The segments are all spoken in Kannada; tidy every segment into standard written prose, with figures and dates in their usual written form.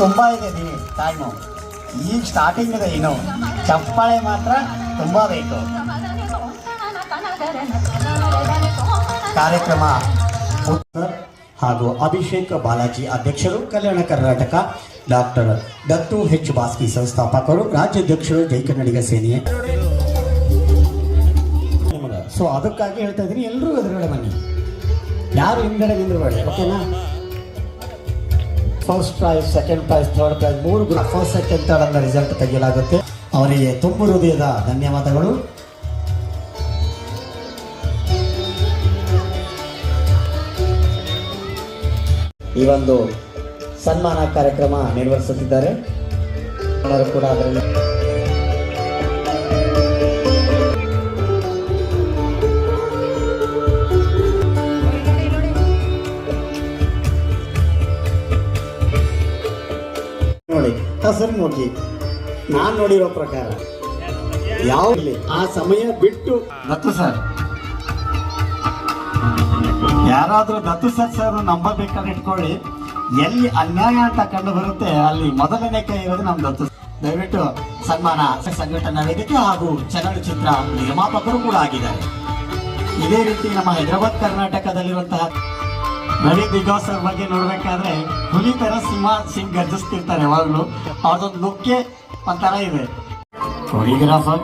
ತುಂಬ ಇದೆ ಟೈಮು. ಈಗ ಸ್ಟಾರ್ಟಿಂಗ್ ಇದೆ, ಇನ್ನು ಚಪ್ಪಾಳೆ ಮಾತ್ರ ತುಂಬ ಬೇಕು. ಕಾರ್ಯಕ್ರಮ ಹಾಗೂ ಅಭಿಷೇಕ್ ಬಾಲಾಜಿ ಅಧ್ಯಕ್ಷರು, ಕಲ್ಯಾಣ ಕರ್ನಾಟಕ ಡಾಕ್ಟರ್ ದತ್ತು ಎಚ್ ಬಾಸ್ಕಿ ಸಂಸ್ಥಾಪಕರು, ರಾಜ್ಯಾಧ್ಯಕ್ಷರು ಜೈ ಕನ್ನಡಿಗ ಸೇನೆಯ. ಸೊ ಅದಕ್ಕಾಗಿ ಹೇಳ್ತಾ ಇದ್ದೀನಿ, ಎಲ್ಲರೂ ಎದುರುಗಡೆ ಬನ್ನಿ, ಯಾರು ಹಿಂದಡೆ ನಿಂದ್ರಬೇಡಿ, ಓಕೆನಾ? First prize, second prize, third prize, 3 first second third ಅಂತ ರಿಸಲ್ಟ್ ತೆಗೆಯಲಾಗುತ್ತೆ. ಅವರಿಗೆ ತುಂಬ ಹೃದಯದ ಧನ್ಯವಾದಗಳು. ಈ ಒಂದು ಸನ್ಮಾನ ಕಾರ್ಯಕ್ರಮ ನಿರ್ವಹಿಸುತ್ತಿದ್ದಾರೆ ಕೂಡ. ಅದರಲ್ಲಿ ನೋಡಿ ಹಸನ್ಮುಖಿ, ನಾನು ನೋಡಿರೋ ಪ್ರಕಾರ ಯಾವ ಆ ಸಮಯ ಬಿಟ್ಟು ದತ್ತು ಸರ್, ಯಾರಾದ್ರೂ ದತ್ತು ಸರ್ ನಂಬಬೇಕಾದ್ರೆ ಇಟ್ಕೊಳ್ಳಿ, ಎಲ್ಲಿ ಅನ್ಯಾಯ ಅಂತ ಕಂಡು ಬರುತ್ತೆ ಅಲ್ಲಿ ಮೊದಲನೇ ಕೈ ಇರೋದು ನಮ್ಮ ದತ್ತು. ದಯವಿಟ್ಟು ಸನ್ಮಾನ ಸಂಘಟನಾ ವೇದಿಕೆ ಹಾಗೂ ಚಲನಚಿತ್ರ ನಿರ್ಮಾಪಕರು ಕೂಡ ಆಗಿದ್ದಾರೆ. ಇದೇ ರೀತಿ ನಮ್ಮ ಹೈದರಾಬಾದ್ ಕರ್ನಾಟಕದಲ್ಲಿರುವಂತಹ ರವಿ ದಿಗ್ಗಾಸ್ ಅವ್ರ ಬಗ್ಗೆ ನೋಡ್ಬೇಕಾದ್ರೆ ಹುಲಿ ತರ ಸಿಂಗ್ ಗರ್ಜಿಸ್ತಿರ್ತಾರೆ ಯಾವಾಗಲೂ. ಅವ್ರದೊಂದು ಲುಕ್ಕೆ ಒಂಥರ ಇದೆ. ಕೊರಿಯೋಗ್ರಾಫರ್,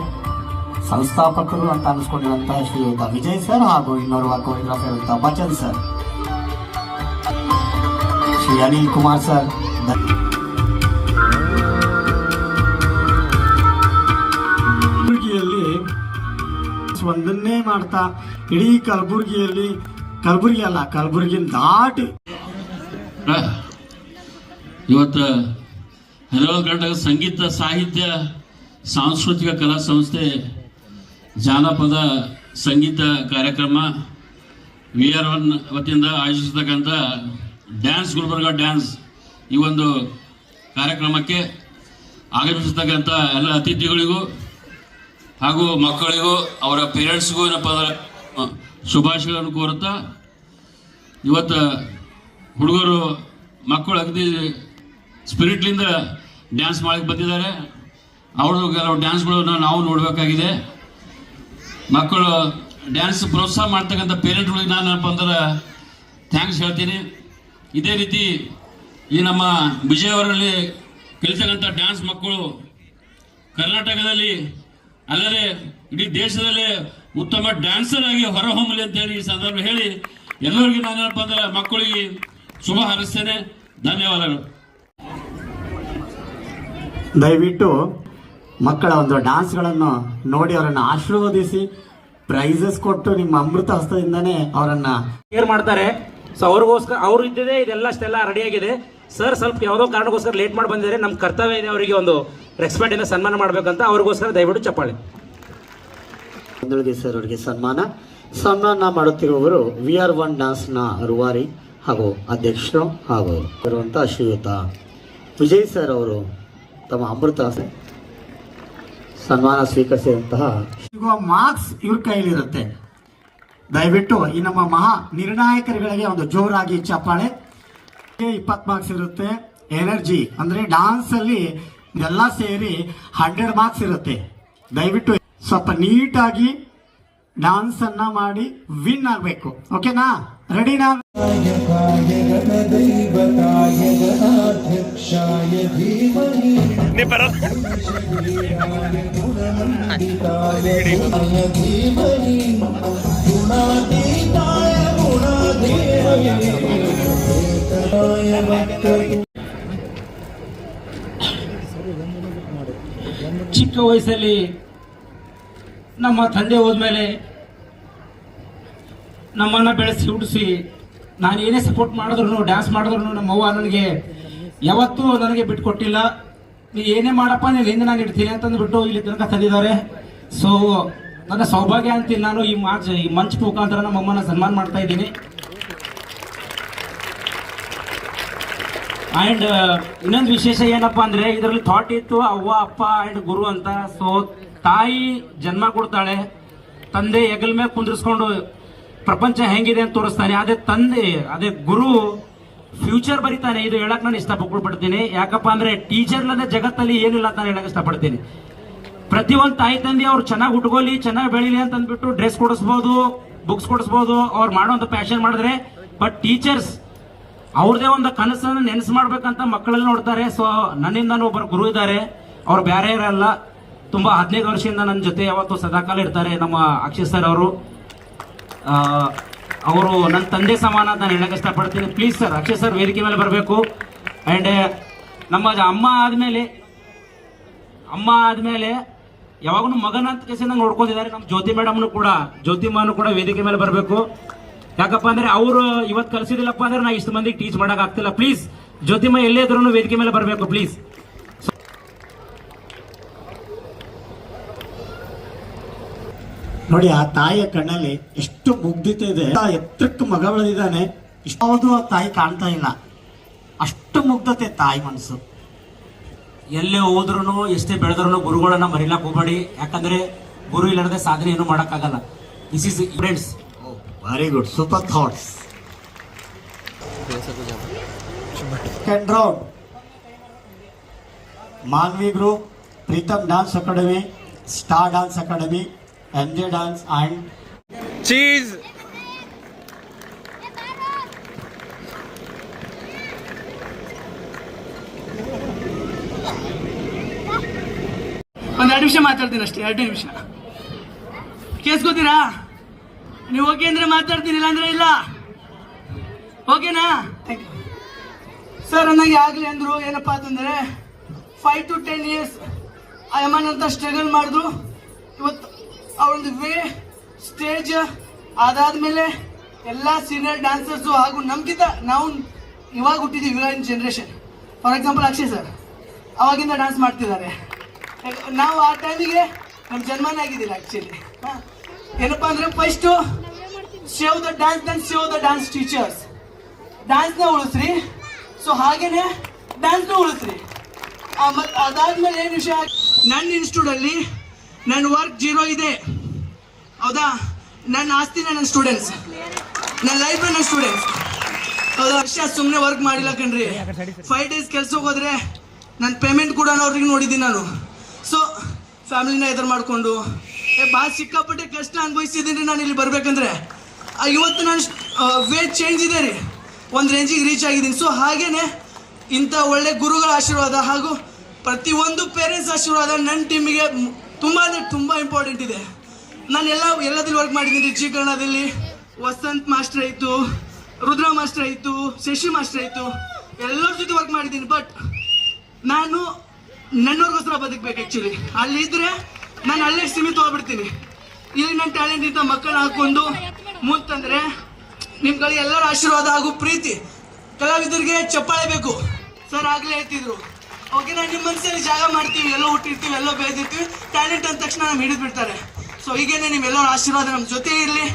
ಸಂಸ್ಥಾಪಕರು ಅಂತ ಅನಿಸ್ಕೊಂಡಿರುವಂತಹ ಶ್ರೀಯುತ ವಿಜಯ್ ಸರ್ ಹಾಗೂ ಇನ್ನೋರ್ವ ಕೊರಿಯೋಗ್ರಾಫರ್ ಅಂತ ಬಚನ್ ಸರ್, ಶ್ರೀ ಅನಿಲ್ ಕುಮಾರ್ ಸರ್. ಕಲಬುರಗಿಯಲ್ಲಿ ಒಂದನ್ನೇ ಮಾಡ್ತಾ ಇಡೀ ಕಲಬುರಗಿ ದಾಟಿ ಇವತ್ತು ಹೈದರಾಬಾದ್ ಕರ್ನಾಟಕ ಸಂಗೀತ ಸಾಹಿತ್ಯ ಸಾಂಸ್ಕೃತಿಕ ಕಲಾ ಸಂಸ್ಥೆ ಜಾನಪದ ಸಂಗೀತ ಕಾರ್ಯಕ್ರಮ VR1 ವತಿಯಿಂದ ಆಯೋಜಿಸತಕ್ಕಂಥ ಡ್ಯಾನ್ಸ್ ಗುಲ್ಬರ್ಗ ಡ್ಯಾನ್ಸ್ ಈ ಒಂದು ಕಾರ್ಯಕ್ರಮಕ್ಕೆ ಆಗಮಿಸತಕ್ಕಂಥ ಎಲ್ಲ ಅತಿಥಿಗಳಿಗೂ ಹಾಗೂ ಮಕ್ಕಳಿಗೂ ಅವರ ಪೇರೆಂಟ್ಸ್ಗೂ ಏನಪ್ಪ ಅಂದ್ರೆ ಶುಭಾಶಯಗಳನ್ನು ಕೋರುತ್ತಾ, ಇವತ್ತು ಹುಡುಗರು ಮಕ್ಕಳು ಅಗದಿ ಸ್ಪಿರಿಟ್ಲಿಂದ ಡ್ಯಾನ್ಸ್ ಮಾಡಕ್ಕೆ ಬಂದಿದ್ದಾರೆ. ಅವ್ರದ್ದು ಕೆಲವು ಡ್ಯಾನ್ಸ್ಗಳನ್ನ ನಾವು ನೋಡಬೇಕಾಗಿದೆ. ಮಕ್ಕಳು ಡ್ಯಾನ್ಸ್ ಪ್ರೋತ್ಸಾಹ ಮಾಡ್ತಕ್ಕಂಥ ಪೇರೆಂಟ್ಗಳಿಗೆ ನಾನು ಏನಪ್ಪ ಅಂದ್ರೆ ಥ್ಯಾಂಕ್ಸ್ ಹೇಳ್ತೀನಿ. ಇದೇ ರೀತಿ ಈ ನಮ್ಮ ವಿಜಯವರಲ್ಲಿ ಕಲಿತಕ್ಕಂಥ ಡ್ಯಾನ್ಸ್ ಮಕ್ಕಳು ಕರ್ನಾಟಕದಲ್ಲಿ ಅಲ್ಲದೆ ಇಡೀ ದೇಶದಲ್ಲೇ ಉತ್ತಮ ಡ್ಯಾನ್ಸರ್ ಆಗಿ ಹೊರಹೊಮ್ಮಲಿ ಅಂತೇಳಿ ಈ ಸಂದರ್ಭ ಹೇಳಿ ಎಲ್ಲರಿಗೂ ನಾನೇನಪ್ಪ ಅಂದ್ರೆ ಮಕ್ಕಳಿಗೆ ಶುಭ ಹಾರೈಸ್ತೇನೆ. ಧನ್ಯವಾದಗಳು. ದಯವಿಟ್ಟು ಮಕ್ಕಳ ಒಂದು ಡ್ಯಾನ್ಸ್ಗಳನ್ನು ನೋಡಿ ಅವರನ್ನು ಆಶೀರ್ವದಿಸಿ ಪ್ರೈಸಸ್ ಕೊಟ್ಟು ನಿಮ್ಮ ಅಮೃತ ಹಸ್ತದಿಂದನೇ ಅವರನ್ನ ಕೇರ್ ಮಾಡ್ತಾರೆ. ಸೊ ಅವ್ರಿಗೋಸ್ಕರ ಅವ್ರು ಇದ್ದಿದೆ ಇದೆಲ್ಲ ಅಷ್ಟೆಲ್ಲ ರೆಡಿಯಾಗಿದೆ. ಸರ್ ಸ್ವಲ್ಪ ಯಾವುದೋ ಕಾರಣಕ್ಕೋಸ್ಕರ ಲೇಟ್ ಮಾಡಿ ಬಂದಿದ್ದಾರೆ. ನಮ್ಮ ಕರ್ತವ್ಯ ಇದೆ ಅವರಿಗೆ ಒಂದು ರೆಸ್ಪೆಕ್ಟ್ ಇಂದ ಸನ್ಮಾನ ಮಾಡಬೇಕಂತ. ಅವ್ರಿಗೋಸ್ಕರ ದಯವಿಟ್ಟು ಚಪ್ಪಾಳೆ. ಸರ್ ಅವರಿಗೆ ಸನ್ಮಾನ ಮಾಡುತ್ತಿರುವವರು VR1 ಡ್ಯಾನ್ಸ್ನ ರೂವಾರಿ ಹಾಗೂ ಅಧ್ಯಕ್ಷರು ಹಾಗೂ ಇರುವಂತಹ ಶ್ರೀಯುತ ವಿಜಯ್ ಸರ್ ಅವರು ತಮ್ಮ ಅಮೃತ ಸನ್ಮಾನ ಸ್ವೀಕರಿಸಿದಂತಹ ಮಾರ್ಕ್ಸ್ ಇವ್ರ ಕೈಲಿರುತ್ತೆ. ದಯವಿಟ್ಟು ಈ ನಮ್ಮ ಮಹಾ ನಿರ್ಣಾಯಕರುಗಳಿಗೆ ಒಂದು ಜೋರಾಗಿ ಚಪ್ಪಾಳೆ. 20 ಮಾರ್ಕ್ಸ್ ಇರುತ್ತೆ. ಎನರ್ಜಿ ಅಂದ್ರೆ ಡ್ಯಾನ್ಸ್ ಅಲ್ಲಿ ಎಲ್ಲ ಸೇರಿ 100 ಮಾರ್ಕ್ಸ್ ಇರುತ್ತೆ. ದಯವಿಟ್ಟು ಸ್ವಲ್ಪ ನೀಟಾಗಿ ಡ್ಯಾನ್ಸ್ ಅನ್ನ ಮಾಡಿ ವಿನ್ ಆಗಬೇಕು. ಓಕೆನಾ? ರೆಡಿನಾ? ಚಿಕ್ಕ ವಯಸ್ಸಲ್ಲಿ ನಮ್ಮ ತಂದೆ ಹೋದ್ಮೇಲೆ ನಮ್ಮನ್ನ ಬೆಳೆಸಿ ಹುಟ್ಟಿಸಿ ನಾನು ಏನೇ ಸಪೋರ್ಟ್ ಮಾಡಿದ್ರು ಡ್ಯಾನ್ಸ್ ಮಾಡಿದ್ರು ನಮ್ಮವ್ವ ನನಗೆ ಯಾವತ್ತೂ ನನಗೆ ಬಿಟ್ಕೊಟ್ಟಿಲ್ಲ. ನೀ ಏನೇ ಮಾಡಪ್ಪ ನೀನು ಹಿಂದೆ ನಾನು ಇಡ್ತೀನಿ ಅಂತಂದ್ಬಿಟ್ಟು ಇಲ್ಲಿ ತನಕ ತಂದಿದ್ದಾರೆ. ಸೊ ನನ್ನ ಸೌಭಾಗ್ಯ ಅಂತೀನಿ ನಾನು ಈ ಮಂಚ್ ಮುಖಾಂತರ ನಮ್ಮಮ್ಮನ ಸನ್ಮಾನ ಮಾಡ್ತಾ ಇದ್ದೀನಿ. ಆ್ಯಂಡ್ ಇನ್ನೊಂದು ವಿಶೇಷ ಏನಪ್ಪ ಅಂದರೆ ಇದರಲ್ಲಿ ಥಾಟ್ ಇತ್ತು ಅವ್ವ ಅಪ್ಪ ಆ್ಯಂಡ್ ಗುರು ಅಂತ. ಸೊ ತಾಯಿ ಜನ್ಮ ಕೊಡ್ತಾಳೆ, ತಂದೆ ಹೆಗಲ ಮೇಲೆ ಕುಂದಿರಿಸ್ಕೊಂಡು ಪ್ರಪಂಚ ಹೆಂಗಿದೆ ಅಂತ ತೋರಿಸ್ತಾನೆ. ಅದೇ ತಂದೆ, ಅದೇ ಗುರು ಫ್ಯೂಚರ್ ಬರಿತಾನೆ, ಇದು ಹೇಳಕ್ ನಾನು ಇಷ್ಟಪಡ್ತೀನಿ. ಯಾಕಪ್ಪ ಅಂದ್ರೆ ಟೀಚರ್ ಇಲ್ಲದೆ ಜಗತ್ತಲ್ಲಿ ಏನಿಲ್ಲ ಅಂತ ಹೇಳಕ್ ಇಷ್ಟಪಡ್ತೀನಿ. ಪ್ರತಿಯೊಂದು ತಾಯಿ ತಂದೆ ಅವ್ರು ಚೆನ್ನಾಗಿ ಉಟ್ಕೊಳ್ಳಿ, ಚೆನ್ನಾಗಿ ಬೆಳಿಲಿ ಅಂತ ಅಂದ್ಬಿಟ್ಟು ಡ್ರೆಸ್ ಕೊಡಿಸ್ಬೋದು, ಬುಕ್ಸ್ ಕೊಡಿಸ್ಬೋದು, ಅವ್ರು ಮಾಡೋಂಥ ಪ್ಯಾಷನ್ ಮಾಡಿದ್ರೆ. ಬಟ್ ಟೀಚರ್ಸ್ ಅವ್ರದೇ ಒಂದು ಕನಸನ್ನು ನೆನೆಸು ಮಾಡ್ಬೇಕಂತ ಮಕ್ಕಳಲ್ಲಿ ನೋಡ್ತಾರೆ. ಸೊ ನನ್ನಿಂದ ಒಬ್ಬರು ಗುರು ಇದ್ದಾರೆ, ಅವ್ರು ಬೇರೆ ಇರಲ್ಲ, ತುಂಬಾ 15 ವರ್ಷದಿಂದ ನನ್ನ ಜೊತೆ ಯಾವತ್ತು ಸದಾಕಾಲ ಇರ್ತಾರೆ. ನಮ್ಮ ಅಕ್ಷಯ್ ಸರ್ ಅವರು ನನ್ನ ತಂದೆ ಸಮಾನ ಅಂತ ನಾನು ಹೇಳಕ್ ಇಷ್ಟಪಡ್ತೀನಿ. ಪ್ಲೀಸ್ ಸರ್, ಅಕ್ಷಯ್ ಸರ್ ವೇದಿಕೆ ಮೇಲೆ ಬರಬೇಕು. ಅಂಡ್ ನಮ್ಮ ಅಮ್ಮ ಆದ್ಮೇಲೆ ಯಾವಾಗೂ ಮಗನ ಅಂತ ಕೇಸಿಂದ ನೋಡ್ಕೊಂಡಿದ್ದಾರೆ. ನಮ್ಮ ಜ್ಯೋತಿಮಾನು ಕೂಡ ವೇದಿಕೆ ಮೇಲೆ ಬರಬೇಕು. ಯಾಕಪ್ಪ ಅಂದ್ರೆ ಅವರು ಇವತ್ತು ಕಲಿಸಿದಿಲ್ಲಪ್ಪ ಅಂದ್ರೆ ನಾ ಇಷ್ಟು ಮಂದಿಗೆ ಟೀಚ್ ಮಾಡಕ್ ಆಗ್ತಿಲ್ಲ. ಪ್ಲೀಸ್ ಜ್ಯೋತಿಮಾ ಎಲ್ಲೇ ಇದ್ರು ವೇದಿಕೆ ಮೇಲೆ ಬರಬೇಕು ಪ್ಲೀಸ್. ನೋಡಿ, ಆ ತಾಯಿಯ ಕಣ್ಣಲ್ಲಿ ಎಷ್ಟು ಮುಗ್ಧತೆ ಇದೆ. ಎತ್ತರಕ್ಕೆ ಮಗ ಬೆಳೆದಿದ್ದಾನೆ, ಇಷ್ಟಾವುದು ಆ ತಾಯಿ ಕಾಣ್ತಾ ಇಲ್ಲ, ಅಷ್ಟು ಮುಗ್ಧತೆ ತಾಯಿ ಮನಸ್ಸು. ಎಲ್ಲೇ ಹೋದ್ರು ಎಷ್ಟೇ ಬೆಳೆದ್ರು ಗುರುಗಳನ್ನ ಮರಿಲಾಕ್ ಹೋಗ್ಬೇಡಿ. ಯಾಕಂದ್ರೆ ಗುರು ಇಲ್ಲದೆ ಸಾಧನೆ ಏನು ಮಾಡಕ್ಕಾಗಲ್ಲ. This is friends. Very good, super thoughts. Second round Manvi group, Preetham dance academy, star dance academy, MJ dance and ಚೀಸ್. ಒಂದು 2 ನಿಮಿಷ ಮಾತಾಡ್ತೀನಿ ಅಷ್ಟೇ, 2 ನಿಮಿಷ ಕೇಳಿಸ್ಕೋತೀರಾ? ನೀವು ಓಕೆ ಅಂದ್ರೆ ಮಾತಾಡ್ತೀನಿ, ಇಲ್ಲ ಅಂದ್ರೆ ಇಲ್ಲ. ಓಕೆನಾ? ಸರ್ ನನಗೆ ಆಗಲಿ ಅಂದ್ರು. ಏನಪ್ಪಾ ಅಂತಂದ್ರೆ 5 to 10 years ಆ ಯಮನ್ ಅಂತ ಸ್ಟ್ರಗಲ್ ಮಾಡಿದ್ರು. ಇವತ್ತು ಅವಳೊಂದು ವೇ ಸ್ಟೇಜ್ ಅದಾದ್ಮೇಲೆ ಎಲ್ಲ ಸೀನಿಯರ್ ಡ್ಯಾನ್ಸರ್ಸು ಹಾಗೂ ನಮ್ಗಿಂತ ನಾವು ಇವಾಗ ಹುಟ್ಟಿದ್ದೀವಿ, ಇವಾಗಿನ generation. For example Akshay sir ಅವಾಗಿಂದ ಡ್ಯಾನ್ಸ್ ಮಾಡ್ತಿದ್ದಾರೆ. ನಾವು ಆ ಟೈಮಿಗೆ ನಮ್ಮ ಜನ್ಮನೇ ಆಗಿದ್ದಿಲ್ಲ ಆಕ್ಚುಲಿ. ಏನಪ್ಪಾ ಅಂದ್ರೆ first save the dance, then save the dance teachers. ಡ್ಯಾನ್ಸ್ನ ಉಳಿಸ್ರಿ, so ಹಾಗೇನೆ ಡ್ಯಾನ್ಸ್ನ ಉಳಿಸ್ರಿ. ಮತ್ತು ಅದಾದ್ಮೇಲೆ ಏನು ವಿಷಯ, ನನ್ನ ಇನ್ಸ್ಟಿಟ್ಯೂಟ್ ಅಲ್ಲಿ ನನ್ನ ವರ್ಕ್ 0 ಇದೆ, ಹೌದಾ? ನನ್ನ ಆಸ್ತಿನ ನನ್ನ ಸ್ಟೂಡೆಂಟ್ಸ್, ನನ್ನ ಲೈಫ್ ನನ್ನ ಸ್ಟೂಡೆಂಟ್ಸ್, ಹೌದಾ? ವರ್ಷ ಸುಮ್ಮನೆ ವರ್ಕ್ ಮಾಡಿಲ್ಲ ಕಣ್ರಿ. 5 days ಕೆಲ್ಸಕ್ಕೆ ಹೋದ್ರೆ ನನ್ನ ಪೇಮೆಂಟ್ ಕೂಡ ಅವ್ರಿಗೆ ನೋಡಿದ್ದೀನಿ ನಾನು. ಸೊ ಫ್ಯಾಮಿಲಿನ ಎದುರು ಮಾಡಿಕೊಂಡು ಭಾಳ ಸಿಕ್ಕಾಪಟ್ಟೆ ಕಷ್ಟ ಅನುಭವಿಸಿದ್ದೀನಿ ನಾನು ಇಲ್ಲಿ ಬರ್ಬೇಕಂದ್ರೆ. ಇವತ್ತು ನಾನು ವೇಟ್ ಚೇಂಜ್ ಇದೆ ರೀ, ಒಂದು ರೇಂಜಿಗೆ ರೀಚ್ ಆಗಿದ್ದೀನಿ. ಸೊ ಹಾಗೇನೆ ಇಂಥ ಒಳ್ಳೆ ಗುರುಗಳ ಆಶೀರ್ವಾದ ಹಾಗೂ ಪ್ರತಿಯೊಂದು ಪೇರೆಂಟ್ಸ್ ಆಶೀರ್ವಾದ ನನ್ನ ಟೀಮಿಗೆ ತುಂಬ ಅಂದರೆ ತುಂಬ ಇಂಪಾರ್ಟೆಂಟ್ ಇದೆ. ನಾನು ಎಲ್ಲದಲ್ಲಿ ವರ್ಕ್ ಮಾಡಿದ್ದೀನಿ. ಜೀಕರಣದಲ್ಲಿ ವಸಂತ್ ಮಾಸ್ಟರ್ ಆಯಿತು, ರುದ್ರ ಮಾಸ್ಟರ್ ಆಯಿತು, ಶಶಿ ಮಾಸ್ಟರ್ ಆಯಿತು, ಎಲ್ಲರ ಜೊತೆ ವರ್ಕ್ ಮಾಡಿದ್ದೀನಿ. ಬಟ್ ನಾನು ನನ್ನವ್ರಿಗೋಸ್ಕರ ಬದುಕಬೇಕು. ಆ್ಯಕ್ಚುಲಿ ಅಲ್ಲಿದ್ದರೆ ನಾನು ಅಲ್ಲೇ ಸೀಮಿತ ಹೋಗ್ಬಿಡ್ತೀನಿ. ಇಲ್ಲಿ ನನ್ನ ಟ್ಯಾಲೆಂಟ್ ಇಂಥ ಮಕ್ಕಳು ಹಾಕೊಂಡು ಮುಂತಂದರೆ ನಿಮ್ಗಳಿಗೆ ಎಲ್ಲರ ಆಶೀರ್ವಾದ ಹಾಗೂ ಪ್ರೀತಿ. ಕಲಾವಿದರಿಗೆ ಚಪ್ಪಾಳೆ ಬೇಕು ಸರ್, ಆಗಲೇ ಹೇಳ್ತಿದ್ರು. ಓಕೆ, ನಾನು ನಿಮ್ಮ ಮನಸ್ಸಲ್ಲಿ ಜಾಗ ಮಾಡ್ತೀವಿ, ಎಲ್ಲೋ ಹುಟ್ಟಿರ್ತೀವಿ, ಎಲ್ಲೋ ಬೆಳೆದಿರ್ತೀವಿ. ಟ್ಯಾಲೆಂಟ್ ಅಂದ ತಕ್ಷಣ ನಮ್ಮ ಹಿಡಿದು ಬಿಡ್ತಾರೆ. ಸೊ ಹೀಗೇನೆ ನಿಮ್ಮೆಲ್ಲರ ಆಶೀರ್ವಾದ ನಮ್ಮ ಜೊತೆ ಇರಲಿ.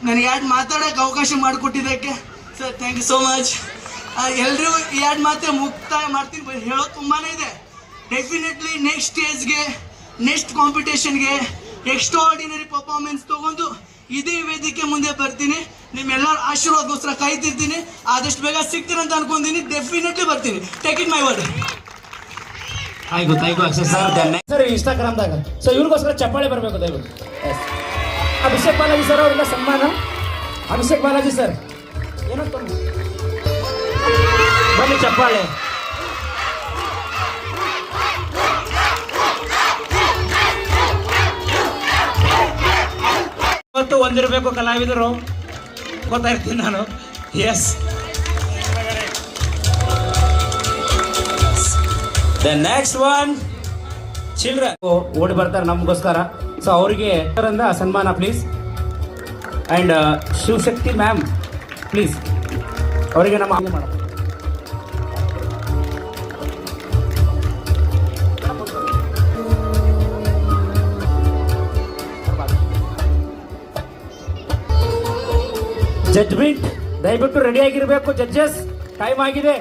ನನಗೆ ಮಾತಾಡೋಕ್ಕೆ ಅವಕಾಶ ಮಾಡಿಕೊಟ್ಟಿದ್ದಕ್ಕೆ sir thank you so much. ಎಲ್ಲರೂ ಈ ಮಾತೇ ಮುಕ್ತಾಯ ಮಾಡ್ತೀನಿ. ಹೇಳೋದು ತುಂಬಾ ಇದೆ. ಡೆಫಿನೆಟ್ಲಿ ನೆಕ್ಸ್ಟ್ ಸ್ಟೇಜ್ಗೆ, ನೆಕ್ಸ್ಟ್ ಕಾಂಪಿಟೇಷನ್ಗೆ ಎಕ್ಸ್ಟ್ರಾ ಆರ್ಡಿನರಿ ಪರ್ಫಾರ್ಮೆನ್ಸ್ ತೊಗೊಂಡು ಇದೇ ವೇದಿಕೆ ಮುಂದೆ ಬರ್ತೀನಿ. ನಿಮ್ಮೆಲ್ಲರ ಆಶೀರ್ವಾದಗೋಸ್ಕರ ಕಾಯ್ತಿರ್ತೀನಿ. ಆದಷ್ಟು ಬೇಗ ಸಿಗ್ತೀರಂತ ಅನ್ಕೊಂತೀನಿ. ಡೆಫಿನೆಟ್ಲಿ ಬರ್ತೀನಿ. Take it my word. Thank you Akshay sir ಇನ್ಸ್ಟಾಗ್ರಾಮ್ದಾಗ. ಸೊ ಇವ್ರಿಗೋಸ್ಕರ ಚಪ್ಪಾಳೆ ಬರಬೇಕು ದಯವಿಟ್ಟು. ಅಭಿಷೇಕ್ ಬಾಲಾಜಿ ಸರ್ ಅವರಿಂದ ಸನ್ಮಾನ. ಅಭಿಷೇಕ್ ಬಾಲಾಜಿ ಸರ್ ಏನಂತ ಬನ್ನಿ ಚಪ್ಪಾಳೆ. ಇವತ್ತು ಒಂದಿರಬೇಕು ಕಲಾವಿದರು, ಗೊತ್ತಾಗ್ತೀನಿ ನಾನು. Yes, the next one children ಓಡಿ ಬರ್ತಾರೆ ನಮಗೋಸ್ಕರ. ಸೊ ಅವರಿಗೆ ಸನ್ಮಾನ please. And Shivashakti ma'am please ಅವರಿಗೆ ನಮ್ಮ ಮಾಡ. ಜಡ್ಜ್ಮೆಂಟ್ ದಯವಿಟ್ಟು ರೆಡಿ ಆಗಿರಬೇಕು ಜಡ್ಜಸ್, ಟೈಮ್ ಆಗಿದೆ.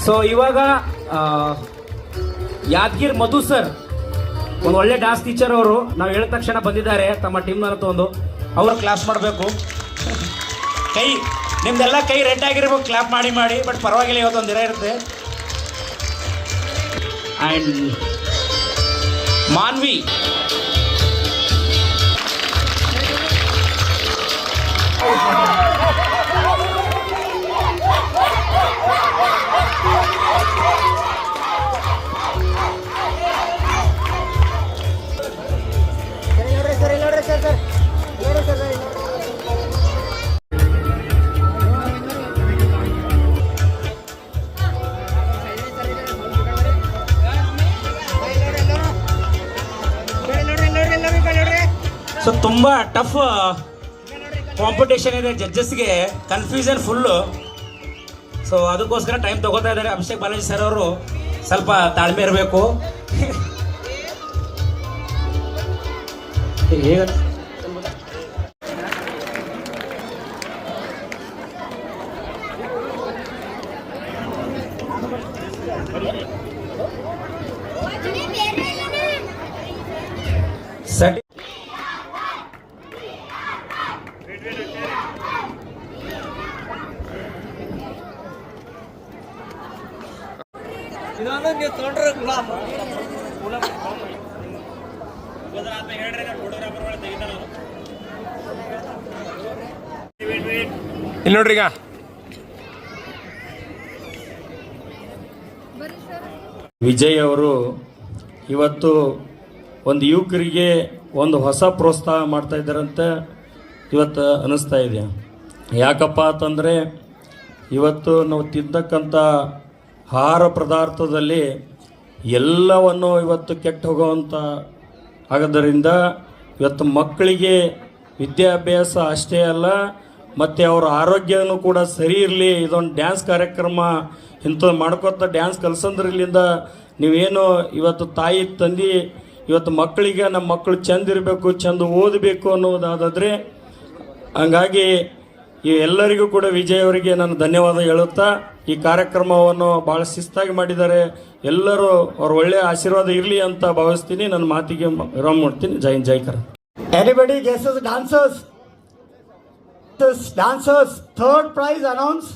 ಸೊ ಇವಾಗ ಯಾದಗಿರ್ ಮಧು ಸರ್, ಒಂದು ಒಳ್ಳೆ ಡ್ಯಾನ್ಸ್ ಟೀಚರ್ ಅವರು, ನಾವು ಹೇಳಿದ ತಕ್ಷಣ ಬಂದಿದ್ದಾರೆ ತಮ್ಮ ಟೀಮ್ನ ತೊಗೊಂಡು. ಅವರು ಕ್ಲಾಸ್ ಮಾಡಬೇಕು. ಕೈ ನಿಮ್ದೆಲ್ಲ ಕೈ ರೆಡ್ ಆಗಿರ್ಬೇಕು ಕ್ಲಾಪ್ ಮಾಡಿ ಮಾಡಿ, ಬಟ್ ಪರವಾಗಿಲ್ಲ, ಇವತ್ತೊಂದು ದಿನ ಇರುತ್ತೆ. ಆ್ಯಂಡ್ ಮಾನ್ವಿ ಸೊ ತುಂಬ ಟಫ್ ಕಾಂಪಿಟೇಷನ್ ಇದೆ, ಜಡ್ಜಸ್ಗೆ ಕನ್ಫ್ಯೂಷನ್ ಫುಲ್ಲು. ಸೊ ಅದಕ್ಕೋಸ್ಕರ ಟೈಮ್ ತಗೋತಾ ಇದ್ದಾರೆ. ಅಭಿಷೇಕ್ ಬಾಲಾಜಿ ಸರ್ ಅವರು ಸ್ವಲ್ಪ ತಾಳ್ಮೆ ಇರಬೇಕು. ಸರಿ, ಇಲ್ಲಿ ನೋಡ್ರಿ, ಈಗ ವಿಜಯ್ ಅವರು ಇವತ್ತು ಒಂದು ಯುವಕರಿಗೆ ಒಂದು ಹೊಸ ಪ್ರೋತ್ಸಾಹ ಮಾಡ್ತಾ ಇದ್ದಾರಂತೆ ಇವತ್ತು ಅನ್ನಿಸ್ತಾ ಇದೆ. ಯಾಕಪ್ಪ ಅಂತಂದರೆ ಇವತ್ತು ನಾವು ತಿಂತಕ್ಕಂಥ ಆಹಾರ ಪದಾರ್ಥದಲ್ಲಿ ಎಲ್ಲವನ್ನು ಇವತ್ತು ಕೆಟ್ಟು ಹೋಗುವಂಥ ಆಗೋದರಿಂದ ಇವತ್ತು ಮಕ್ಕಳಿಗೆ ವಿದ್ಯಾಭ್ಯಾಸ ಅಷ್ಟೇ ಅಲ್ಲ, ಮತ್ತು ಅವರ ಆರೋಗ್ಯನೂ ಕೂಡ ಸರಿ ಇರಲಿ. ಇದೊಂದು ಡ್ಯಾನ್ಸ್ ಕಾರ್ಯಕ್ರಮ ಇಂಥದ್ದು ಮಾಡ್ಕೊತ ಡ್ಯಾನ್ಸ್ ಕಲ್ಸಂದ್ರಲಿಂದ ನೀವೇನು ಇವತ್ತು ತಾಯಿ ತಂದೆ ಇವತ್ತು ಮಕ್ಕಳಿಗೆ ನಮ್ಮ ಮಕ್ಕಳು ಚೆಂದ ಇರಬೇಕು, ಚೆಂದ ಓದಬೇಕು ಅನ್ನೋದಾದರೆ, ಹಂಗಾಗಿ ಈ ಎಲ್ಲರಿಗೂ ಕೂಡ ವಿಜಯ್ ಅವರಿಗೆ ನಾನು ಧನ್ಯವಾದ ಹೇಳುತ್ತಾ, ಈ ಕಾರ್ಯಕ್ರಮವನ್ನು ಭಾಳ ಶಿಸ್ತಾಗಿ ಮಾಡಿದ್ದಾರೆ. ಎಲ್ಲರೂ ಅವ್ರ ಒಳ್ಳೆಯ ಆಶೀರ್ವಾದ ಇರಲಿ ಅಂತ ಭಾವಿಸ್ತೀನಿ. ನನ್ನ ಮಾತಿಗೆ ವಿರಾಮ ಮಾಡ್ತೀನಿ. ಜೈ ಹಿಂದ್, ಜೈ Karnataka. Anybody guesses dancers? This dancers, third prize announced.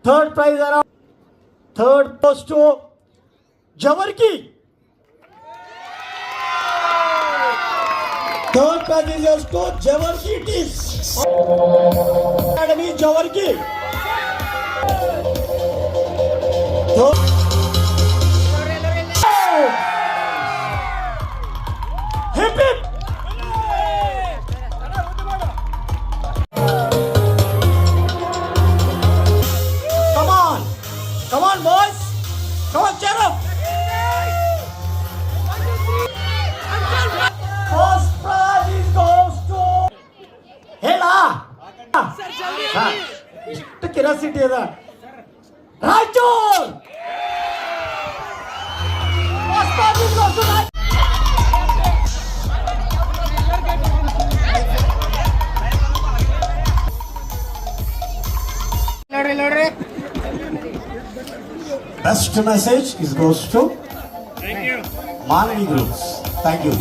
Third prize announced. Third goes to Jawarki. Third prize is yours to Jawarki. It is Academy Jawarki. Hip hip. Come on, boys. Come on, cheer up. First prize goes to Hela. ಇಷ್ಟು ಕ್ಯೂರಿಯಾಸಿಟಿ ಅದ. Raichur. First prize goes to Raಯಚೂರ್. Best message goes to Manvi Groups. Thank you.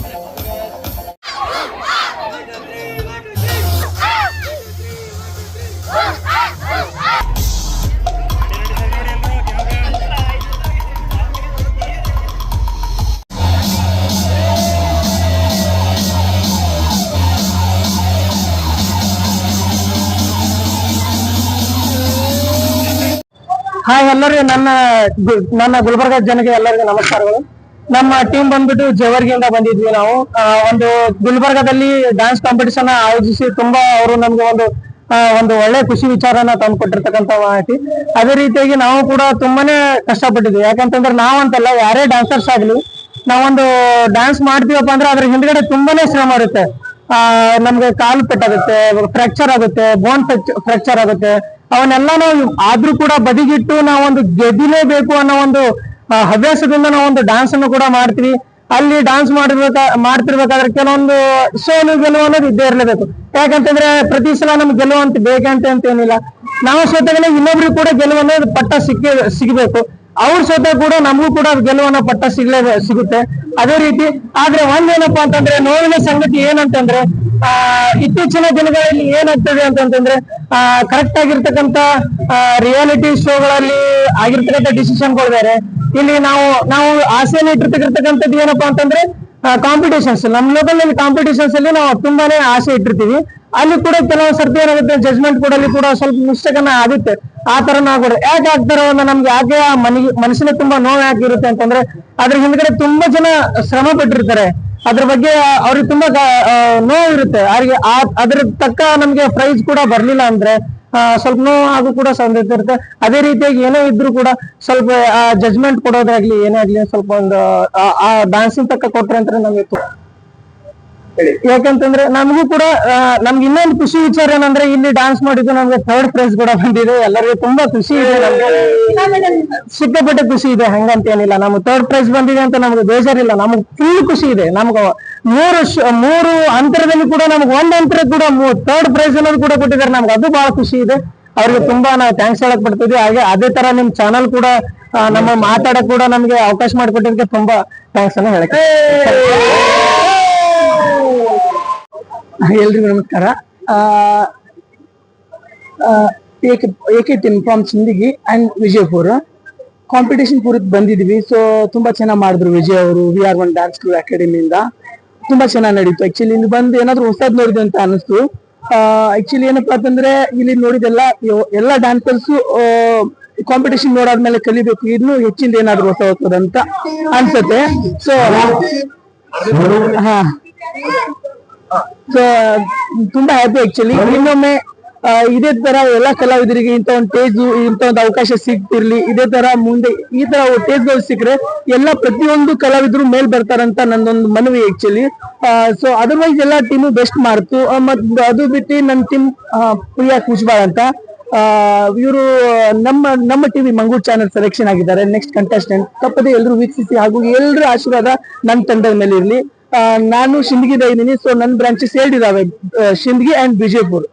Hi ಎಲ್ಲರಿಗೂ ನನ್ನ ಗುಲ್ಬರ್ಗ ಜನಕ್ಕೆ ಎಲ್ಲರಿಗೂ ನಮಸ್ಕಾರಗಳು. ನಮ್ಮ ಟೀಮ್ ಬಂದ್ಬಿಟ್ಟು ಜೇವರ್ಗಿಯಿಂದ ಬಂದಿದ್ವಿ. ನಾವು ಒಂದು ಗುಲ್ಬರ್ಗದಲ್ಲಿ ಡ್ಯಾನ್ಸ್ ಕಾಂಪಿಟಿಷನ್ ಆಯೋಜಿಸಿ ತುಂಬಾ ಅವರು ನಮ್ಗೆ ಒಂದು ಒಳ್ಳೆ ಖುಷಿ ವಿಚಾರನ ತಂದು ಕೊಟ್ಟಿರ್ತಕ್ಕಂಥ ಮಾಹಿತಿ. ಅದೇ ರೀತಿಯಾಗಿ ನಾವು ಕೂಡ ತುಂಬಾನೇ ಕಷ್ಟಪಟ್ಟಿದ್ವಿ. ಯಾಕಂತಂದ್ರೆ ನಾವಂತಲ್ಲ, ಯಾರೇ ಡ್ಯಾನ್ಸರ್ಸ್ ಆಗ್ಲಿ, ನಾವೊಂದು ಡ್ಯಾನ್ಸ್ ಮಾಡ್ತೀವಪ್ಪ ಅಂದ್ರೆ ಅದ್ರ ಹಿಂದ್ಗಡೆ ತುಂಬಾನೇ ಶ್ರಮ ಇರುತ್ತೆ. ನಮ್ಗೆ ಕಾಲು ಪೆಟ್ಟಾಗುತ್ತೆ, ಫ್ರಾಕ್ಚರ್ ಆಗುತ್ತೆ, ಬೋನ್ ಫ್ರಾಕ್ಚರ್ ಆಗುತ್ತೆ. ಅವನ್ನೆಲ್ಲ ನಾವು ಆದ್ರೂ ಕೂಡ ಬದಿಗಿಟ್ಟು ನಾವೊಂದು ಗೆದ್ದಿಲೇಬೇಕು ಅನ್ನೋ ಒಂದು ಹವ್ಯಾಸದಿಂದ ನಾವೊಂದು ಡ್ಯಾನ್ಸ್ ಅನ್ನು ಕೂಡ ಮಾಡ್ತೀವಿ. ಅಲ್ಲಿ ಡ್ಯಾನ್ಸ್ ಮಾಡ್ತಿರ್ಬೇಕಾದ್ರೆ ಕೆಲವೊಂದು ಸೋಲು ಗೆಲುವು ಅನ್ನೋದು ಇದ್ದೇ ಇರ್ಲೇಬೇಕು. ಯಾಕಂತಂದ್ರೆ ಪ್ರತಿ ಸಲ ನಮ್ಗೆ ಗೆಲುವು ಅಂತ ಬೇಕಂತ ಏನಿಲ್ಲ. ನಾವು ಸೋತಾಗಲೇ ಇನ್ನೊಬ್ರಿಗೆ ಕೂಡ ಗೆಲುವು ಅನ್ನೋದು ಪಟ್ಟ ಸಿಗಬೇಕು. ಅವ್ರ ಸೋತ ಕೂಡ ನಮಗೂ ಕೂಡ ಗೆಲುವನ್ನ ಪಟ್ಟ ಸಿಗುತ್ತೆ. ಅದೇ ರೀತಿ ಆದ್ರೆ ಒಂದೇನಪ್ಪಾ ಅಂತಂದ್ರೆ ನೋವಿನ ಸಂಗತಿ ಏನಂತಂದ್ರೆ ಇತ್ತೀಚಿನ ದಿನಗಳಲ್ಲಿ ಏನಾಗ್ತದೆ ಅಂತಂದ್ರೆ ಕರೆಕ್ಟ್ ಆಗಿರ್ತಕ್ಕಂಥ ರಿಯಾಲಿಟಿ ಶೋಗಳಲ್ಲಿ ಆಗಿರ್ತಕ್ಕಂಥ ಡಿಸಿಷನ್ಗಳು ಬೇರೆ. ಇಲ್ಲಿ ನಾವು ಆಸೆಯನ್ನು ಇಟ್ಟಿರ್ತಕ್ಕಂಥದ್ದು ಏನಪ್ಪಾ ಅಂತಂದ್ರೆ ಕಾಂಪಿಟೇಷನ್ಸ್. ನಮ್ಮ ಲೋಕಲ್ ನಲ್ಲಿ ಕಾಂಪಿಟೇಷನ್ಸ್ ಅಲ್ಲಿ ನಾವು ತುಂಬಾನೇ ಆಸೆ ಇಟ್ಟಿರ್ತೀವಿ. ಅಲ್ಲಿ ಕೂಡ ಕೆಲವು ಸರ್ತಿ ಏನಾಗುತ್ತೆ, ಜಜ್ಮೆಂಟ್ ಕೊಡಲ್ಲಿ ಕೂಡ ಸ್ವಲ್ಪ ಮಿಸ್ಟೇಕ್ ಅನ್ನ ಆಗುತ್ತೆ. ಆ ತರ ನಾವು ಕೂಡ ಯಾಕೆ ಆಗ್ತಾರೋ ನಮ್ಗೆ ಯಾಕೆ ಮನಸ್ಸಿನ ತುಂಬಾ ನೋವು ಯಾಕೆ ಇರುತ್ತೆ ಅಂತಂದ್ರೆ ಅದ್ರ ಹಿಂದ್ಗಡೆ ತುಂಬಾ ಜನ ಶ್ರಮ ಪಟ್ಟಿರ್ತಾರೆ. ಅದ್ರ ಬಗ್ಗೆ ಅವ್ರಿಗೆ ತುಂಬಾ ನೋವು ಇರುತ್ತೆ. ಅವ್ರಿಗೆ ಅದ್ರ ತಕ್ಕ ನಮ್ಗೆ ಪ್ರೈಸ್ ಕೂಡ ಬರ್ಲಿಲ್ಲ ಅಂದ್ರೆ ಸ್ವಲ್ಪ ನೋವು ಆಗು ಕೂಡ ಸಾಧ್ಯತೆ ಇರುತ್ತೆ. ಅದೇ ರೀತಿಯಾಗಿ ಏನೇ ಇದ್ರು ಕೂಡ ಸ್ವಲ್ಪ ಜಜ್ಮೆಂಟ್ ಕೊಡೋದಾಗ್ಲಿ ಏನೇ ಆಗ್ಲಿ ಸ್ವಲ್ಪ ಒಂದು ಆ ಡ್ಯಾನ್ಸಿಂಗ್ ತಕ್ಕ ಕೊಟ್ರೆ ಅಂತ ನಮ್ಗೆ ಯಾಕಂತಂದ್ರೆ ನಮಗೂ ಕೂಡ ನಮ್ಗೆ ಇನ್ನೊಂದು ಖುಷಿ ವಿಚಾರ ಏನಂದ್ರೆ ಇಲ್ಲಿ ಡ್ಯಾನ್ಸ್ ಮಾಡಿದ್ದು ನಮ್ಗೆ 3rd ಪ್ರೈಸ್ ಕೂಡ ಬಂದಿದೆ. ಎಲ್ಲರಿಗೂ ತುಂಬಾ ಖುಷಿ ಇದೆ, ನಮ್ಗೆ ಸಿಕ್ಕಾಪಟ್ಟೆ ಖುಷಿ ಇದೆ. ಹಂಗಂತ ಏನಿಲ್ಲ, ನಮ್ಗೆ 3rd ಪ್ರೈಸ್ ಬಂದಿದೆ ಅಂತ ನಮ್ಗೆ ಬೇಜಾರಿಲ್ಲ, ನಮ್ಗೆ ಫುಲ್ ಖುಷಿ ಇದೆ. ನಮ್ಗೆ ಮೂರು ಅಂತರದಲ್ಲಿ ಕೂಡ ನಮ್ಗೆ 1 ಅಂತರ ಕೂಡ 3rd ಪ್ರೈಸ್ ಅನ್ನೋದು ಕೂಡ ಕೊಟ್ಟಿದ್ದಾರೆ. ನಮ್ಗೆ ಅದು ಬಹಳ ಖುಷಿ ಇದೆ. ಅವ್ರಿಗೆ ತುಂಬಾ ನಾವು ಥ್ಯಾಂಕ್ಸ್ ಹೇಳಕ್ ಪಡ್ತಿದ್ವಿ. ಹಾಗೆ ಅದೇ ತರ ನಿಮ್ ಚಾನಲ್ ಕೂಡ ನಮ್ಮ ಮಾತಾಡಕ್ ಕೂಡ ನಮ್ಗೆ ಅವಕಾಶ ಮಾಡಿಕೊಟ್ಟಿದ್ದಕ್ಕೆ ತುಂಬಾ ಥ್ಯಾಂಕ್ಸ್ ಅನ್ನ ಹೇಳಕ್. ಎಲ್ರಿಗೂ ನಮಸ್ಕಾರ. ಏಕೆ team from Sindagi and Vijayapura competition ಪೂರಕ್ಕೆ ಬಂದಿದ್ವಿ. ಸೊ ತುಂಬಾ ಚೆನ್ನಾಗಿ ಮಾಡಿದ್ರು ವಿಜಯ್ ಅವರು. VR1 ಡ್ಯಾನ್ಸ್ ಸ್ಕೂಲ್ ಅಕಾಡೆಮಿಯಿಂದ ತುಂಬಾ ಚೆನ್ನಾಗಿ ನಡೀತು. ಆಕ್ಚುಲಿ ಇಲ್ಲಿ ಬಂದು ಏನಾದ್ರು ಹೊಸದ್ ನೋಡಿದೆ ಅಂತ ಅನಿಸ್ತು. ಆಕ್ಚುಲಿ ಏನಪ್ಪಾ ಅಂತಂದ್ರೆ ಇಲ್ಲಿ ನೋಡಿದೆಲ್ಲ ಎಲ್ಲ ಡ್ಯಾನ್ಸರ್ಸ್ ಕಾಂಪಿಟೇಷನ್ ನೋಡಾದ್ಮೇಲೆ ಕಲಿಬೇಕು, ಇನ್ನು ಹೆಚ್ಚಿಂದ ಏನಾದ್ರು ಹೊಸದಂತ ಅನ್ಸುತ್ತೆ. ಸೊ ತುಂಬಾ ಹ್ಯಾಪಿ ಆಕ್ಚುಲಿ. ಇನ್ನೊಮ್ಮೆ ಇದೇ ತರ ಎಲ್ಲಾ ಕಲಾವಿದರಿಗೆ ಇಂತ ಒಂದು ಟೇಜ್ ಇಂತ ಒಂದು ಅವಕಾಶ ಸಿಗ್ತಿರ್ಲಿ. ಇದೇ ತರ ಮುಂದೆ ಈ ತರ ಟೇಜ್ಗಳು ಸಿಕ್ಕರೆ ಎಲ್ಲ ಪ್ರತಿಯೊಂದು ಕಲಾವಿದರು ಮೇಲ್ ಬರ್ತಾರಂತ ನಂದೊಂದು ಮನವಿ ಆಕ್ಚುಲಿ. ಸೊ ಅದರ್ವೈಸ್ ಎಲ್ಲಾ ಟೀಮು ಬೆಸ್ಟ್ ಮಾಡ್ತು. ಮತ್ ಅದು ಬಿಟ್ಟು ನನ್ನ ಟೀಮ್ ಪ್ರಿಯಾ ಕುಚ್ಬಾಳ್ ಅಂತ ಇವರು ನಮ್ಮ ಟಿವಿ ಮಂಗೂರ್ ಚಾನೆಲ್ ಸೆಲೆಕ್ಷನ್ ಆಗಿದ್ದಾರೆ ನೆಕ್ಸ್ಟ್ ಕಂಟೆಸ್ಟೆಂಟ್. ತಪ್ಪದೆ ಎಲ್ಲರೂ ವೀಕ್ಷಿಸಿ ಹಾಗೂ ಎಲ್ಲರ ಆಶೀರ್ವಾದ ನನ್ನ ತಂಡದ ಮೇಲೆ ಇರ್ಲಿ. ನಾನು ಶಿಂದಗಿದ ಇದ್ದೀನಿ. ಸೊ ನನ್ನ ಬ್ರಾಂಚಸ್ 2 ಇದಾವೆ, ಶಿಂದಗಿ ಅಂಡ್ ಬಿಜಾಪುರ್.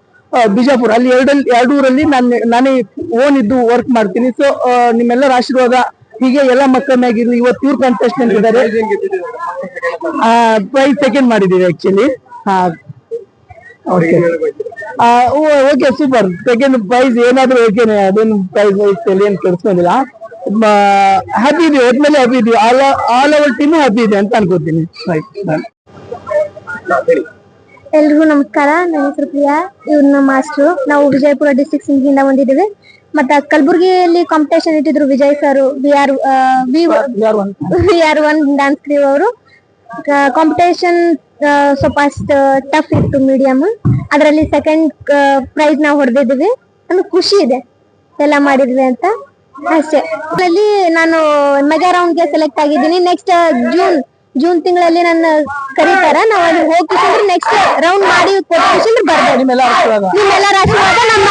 ಅಲ್ಲಿ ಎರಡು ಊರಲ್ಲಿ ನಾನೇ ಓನ್ ಇದ್ದು ವರ್ಕ್ ಮಾಡ್ತೀನಿ. ಸೊ ನಿಮ್ಮೆಲ್ಲರ ಆಶೀರ್ವಾದ ಹೀಗೆ ಎಲ್ಲ ಮಕ್ಕಳ ಮ್ಯಾಗಿರ್ಲಿ. ಇವತ್ತು ಇವ್ರು ಕಂಟೆಸ್ಟೆಂಟ್ ಇದ್ದಾರೆ. ಪ್ರೈಸ್ ಸೆಕೆಂಡ್ ಮಾಡಿದೀವಿ actually. Okay super. Second prize ಏನಾದ್ರು ಓಕೆನೆ, ಅದೇನು ಪ್ರೈಸ್ ವೈಸ್ ಏನ್ ಕೆಡ್ಸ್ಕೊಂಡಿಲ್ಲ. ಹ್ಯಾಪಿ ಇದೀವಿ, ಒಟ್ನಲ್ಲಿ ಹ್ಯಾಪಿ ಇದೀವಿ. ಆಲ್ ಅವರ್ ಟೀಮ್ ಹ್ಯಾಪಿ ಇದೆ ಅಂತ ಅನ್ಕೋತೀನಿ. ಎಲ್ರಿಗೂ ನಮಸ್ಕಾರ. ನನ್ನ ಹೆಸರು ಪ್ರಿಯಾ, ಇವ್ರು ನಮ್ಮ ಮಾಸ್ಟ್ರು. ನಾವು ವಿಜಯಪುರ ಡಿಸ್ಟ್ರಿಕ್ಟ್ ಸಿಂದಗಿಯಿಂದ ಬಂದಿದ್ದೀವಿ. ಮತ್ತೆ ಕಲಬುರಗಿಯಲ್ಲಿ ಕಾಂಪಿಟೇಷನ್ ಇಟ್ಟಿದ್ರು Vijay sir, VR1 dance crew ಅವರು. ಕಾಂಪಿಟೇಷನ್ ಸ್ವಲ್ಪ ಟಫ್ ಇತ್ತು, ಮೀಡಿಯಂ. ಅದರಲ್ಲಿ ಸೆಕೆಂಡ್ ಪ್ರೈಸ್ ನಾವು ಹೊಡೆದಿದ್ದೀವಿ. ನಮ್ಗೆ ಖುಷಿ ಇದೆ ಎಲ್ಲ ಮಾಡಿದ್ವಿ ಅಂತ ಅಷ್ಟೇ. ಅದರಲ್ಲಿ ನಾನು ಮೆಗಾ ರೌಂಡ್ಗೆ ಸೆಲೆಕ್ಟ್ ಆಗಿದ್ದೀನಿ. ನೆಕ್ಸ್ಟ್ ಜೂನ್ ತಿಂಗಳಲ್ಲಿ ನನ್ನ ಕರೀತಾರ. ನಾವು ಅಲ್ಲಿ ಹೋಗಿ ನೆಕ್ಸ್ಟ್ ರೌಂಡ್ ಮಾಡಿ ಕೊಟ್ಟು ಬರ್ಬೋದು. ನಿಮ್ಮೆಲ್ಲರ ಆಶೀರ್ವಾದ ನಮ್ಮ